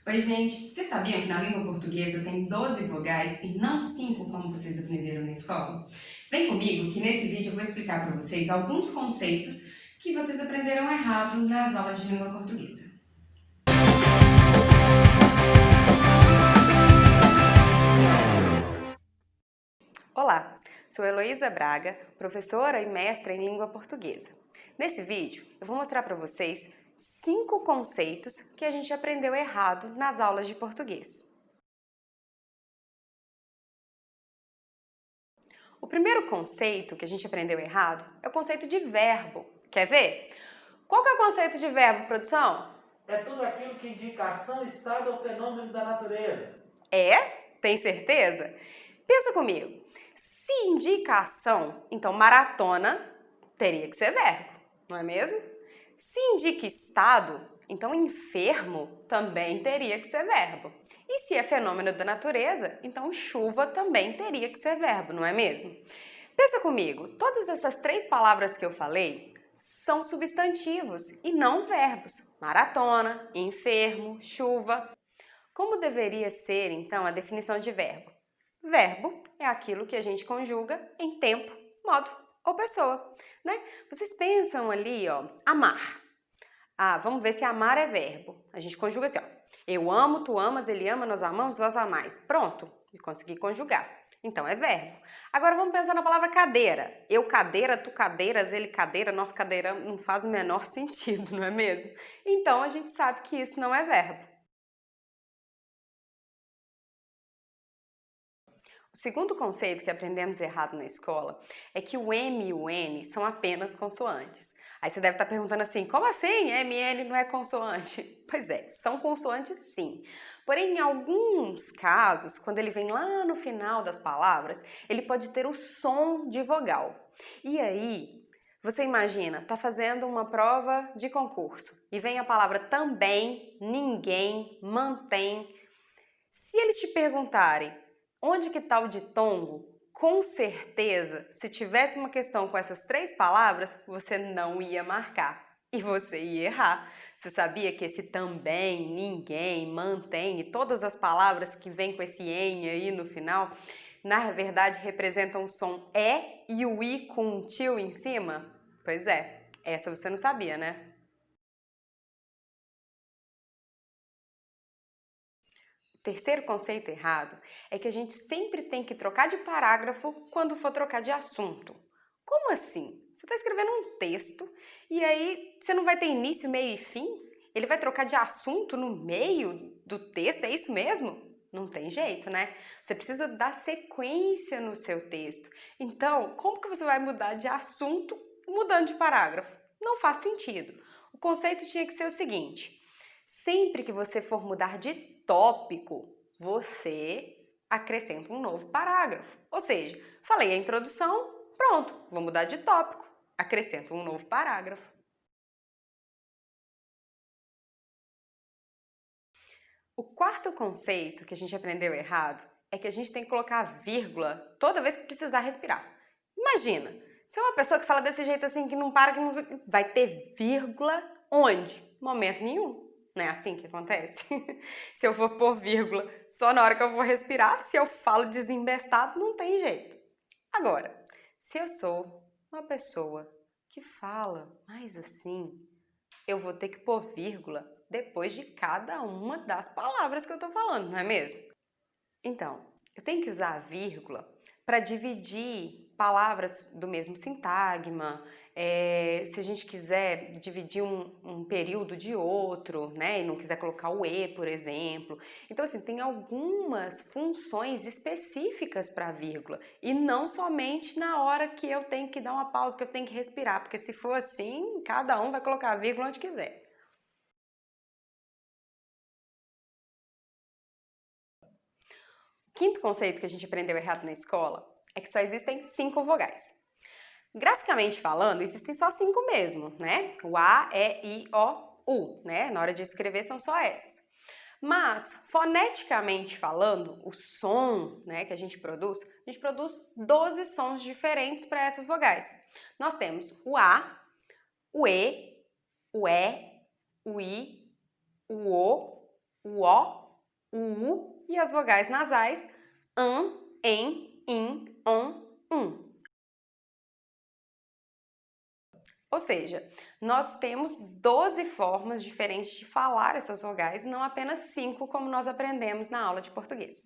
Oi, gente. Vocês sabiam que na língua portuguesa tem 12 vogais e não 5, como vocês aprenderam na escola? Vem comigo que nesse vídeo eu vou explicar para vocês alguns conceitos que vocês aprenderam errado nas aulas de língua portuguesa. Olá, sou Heloísa Braga, professora e mestra em língua portuguesa. Nesse vídeo, eu vou mostrar para vocês 5 conceitos que a gente aprendeu errado nas aulas de português. O primeiro conceito que a gente aprendeu errado é o conceito de verbo. Quer ver? Qual que é o conceito de verbo, produção? É tudo aquilo que indica ação, estado ou fenômeno da natureza. É? Tem certeza? Pensa comigo. Se indica ação, então maratona teria que ser verbo, não é mesmo? Se indica estado, então enfermo também teria que ser verbo. E se é fenômeno da natureza, então chuva também teria que ser verbo, não é mesmo? Pensa comigo, todas essas 3 palavras que eu falei são substantivos e não verbos. Maratona, enfermo, chuva. Como deveria ser, então, a definição de verbo? Verbo é aquilo que a gente conjuga em tempo, modo ou pessoa, né? Vocês pensam ali, ó, amar. Ah, vamos ver se amar é verbo. A gente conjuga assim, ó. Eu amo, tu amas, ele ama, nós amamos, vós amais. Pronto, e consegui conjugar. Então é verbo. Agora vamos pensar na palavra cadeira. Eu cadeira, tu cadeiras, ele cadeira, nós cadeira, não faz o menor sentido, não é mesmo? Então a gente sabe que isso não é verbo. O segundo conceito que aprendemos errado na escola é que o M e o N são apenas consoantes. Aí você deve estar perguntando assim, como assim M e N não é consoante? Pois é, são consoantes sim. Porém, em alguns casos, quando ele vem lá no final das palavras, ele pode ter o som de vogal. E aí, você imagina, está fazendo uma prova de concurso e vem a palavra também, ninguém, mantém. Se eles te perguntarem onde que está o ditongo? Com certeza, se tivesse uma questão com essas 3 palavras, você não ia marcar e você ia errar. Você sabia que esse também, ninguém, mantém e todas as palavras que vêm com esse em aí no final, na verdade representam o som e o i com um tio em cima? Pois é, essa você não sabia, né? Terceiro conceito errado é que a gente sempre tem que trocar de parágrafo quando for trocar de assunto. Como assim? Você está escrevendo um texto e aí você não vai ter início, meio e fim? Ele vai trocar de assunto no meio do texto, é isso mesmo? Não tem jeito, né? Você precisa dar sequência no seu texto. Então, como que você vai mudar de assunto mudando de parágrafo? Não faz sentido. O conceito tinha que ser o seguinte: sempre que você for mudar de tópico, você acrescenta um novo parágrafo. Ou seja, falei a introdução, pronto, vou mudar de tópico, acrescento um novo parágrafo. O quarto conceito que a gente aprendeu errado é que a gente tem que colocar vírgula toda vez que precisar respirar. Imagina, se é uma pessoa que fala desse jeito assim, que não para, que não vai ter vírgula onde? Momento nenhum. Não é assim que acontece? Se eu for pôr vírgula só na hora que eu vou respirar, se eu falo desembestado, não tem jeito. Agora, se eu sou uma pessoa que fala mais assim, eu vou ter que pôr vírgula depois de cada uma das palavras que eu tô falando, não é mesmo? Então, eu tenho que usar a vírgula para dividir palavras do mesmo sintagma, se a gente quiser dividir um período de outro, né, e não quiser colocar o e, por exemplo. Então, assim, tem algumas funções específicas para a vírgula e não somente na hora que eu tenho que dar uma pausa, que eu tenho que respirar, porque se for assim, cada um vai colocar a vírgula onde quiser. Quinto conceito que a gente aprendeu errado na escola é que só existem 5 vogais. Graficamente falando, existem só 5 mesmo, né? O A, E, I, O, U, né? Na hora de escrever são só essas. Mas, foneticamente falando, o som, né, que a gente produz 12 sons diferentes para essas vogais. Nós temos o A, o E, o I, o O, o O, o U e as vogais nasais em, in, on. Ou seja, nós temos 12 formas diferentes de falar essas vogais, não apenas 5 como nós aprendemos na aula de português.